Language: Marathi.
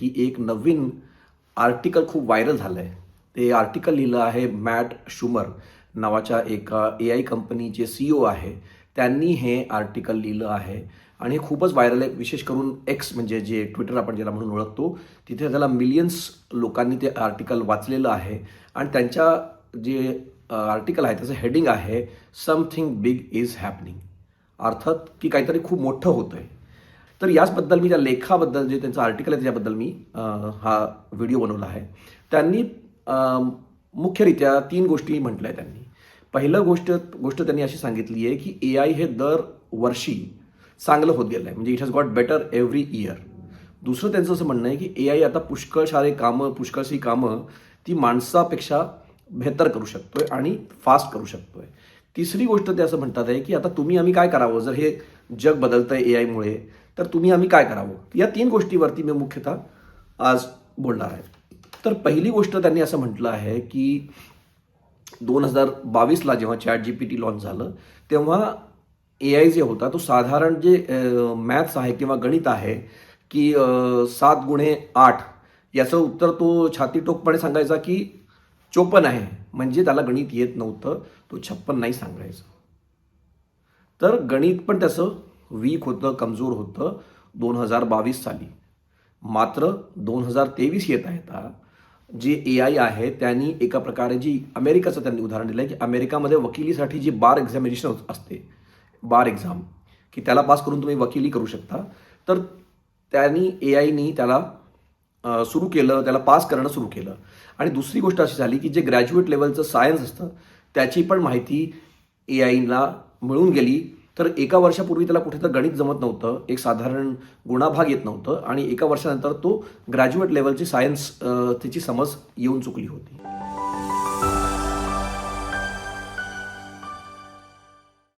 की एक नवीन आर्टिकल खूप व्हायरल झालं आहे. ते आर्टिकल लिहिलं आहे मॅट शुमर नावाच्या एका AI कंपनीचे CEO आहे. त्यांनी हे आर्टिकल लिहिलं आहे आणि हे खूपच व्हायरल आहे. विशेष करून एक्स म्हणजे जे ट्विटर आपण ज्याला म्हणून ओळखतो, तिथे त्याला मिलियन्स लोकांनी ते आर्टिकल वाचलेलं आहे आणि त्यांच्या जे आर्टिकल आहे त्याचं हेडिंग आहे समथिंग बिग इज हॅपनिंग. अर्थात की काहीतरी खूप मोठं होतं आहे. तर याचबद्दल मी त्या लेखाबद्दल जे त्यांचं आर्टिकल आहे त्याच्याबद्दल मी हा व्हिडिओ बनवला आहे. त्यांनी मुख्यरित्या 3 गोष्टी म्हटल्या आहेत त्यांनी. पहिलं गोष्ट त्यांनी अशी सांगितली आहे की AI हे दरवर्षी चांगलं होत गेलं आहे, म्हणजे it has got better every year. दुसरं त्यांचं असं म्हणणं आहे की AI आता पुष्कळशी कामं ती माणसापेक्षा बेहतर करू शकतोय आणि फास्ट करू शकतोय. तिसरी गोष्ट ते असं म्हणतात आहे की आता आम्ही काय करावं, जर हे जग बदलतंय AIमुळे, तर आम्ही काय करावं. या 3 गोष्टीवरती मी मुख्यतः आज बोलणार आहे. तर पहिली गोष्ट त्यांनी असं म्हटलं आहे की 2022ला जेव्हा ChatGPT लॉन्च झालं, तेव्हा AI जे होता तो साधारण जे मॅथ्स आहे किंवा गणित आहे की 7 गुणे 8 याचं उत्तर तो छातीटोकपणे सांगायचा की 54 आहे. म्हणजे त्याला गणित येत नव्हतं, तो 56 नाही सांगायचा. तर गणित पण त्याचं वीक होतं, कमजोर होतं 2022 साली. मात्र 2023 येता जे AI आहे त्यांनी एका प्रकारे जी अमेरिकेचं त्यांनी उदाहरण दिलं आहे की अमेरिकामध्ये वकिलीसाठी जी बार एक्झामिनेशन असते, बार एक्झाम, की त्याला पास करून तुम्ही वकिली करू शकता. तर त्यांनी AIनी त्याला सुरू केलं, त्याला पास करणं सुरू केलं. आणि दुसरी गोष्ट अशी झाली की जे ग्रॅज्युएट लेवलचं सायन्स असतं त्याची पण माहिती AIला मिळून गेली. तर एका वर्षापूर्वी त्याला कुठे तर गणित जमत नव्हतं, एक साधारण गुणाभाग येत नव्हतं आणि एका वर्षानंतर तो ग्रॅज्युएट लेवलची सायन्स त्याची समज येऊन चुकली होती.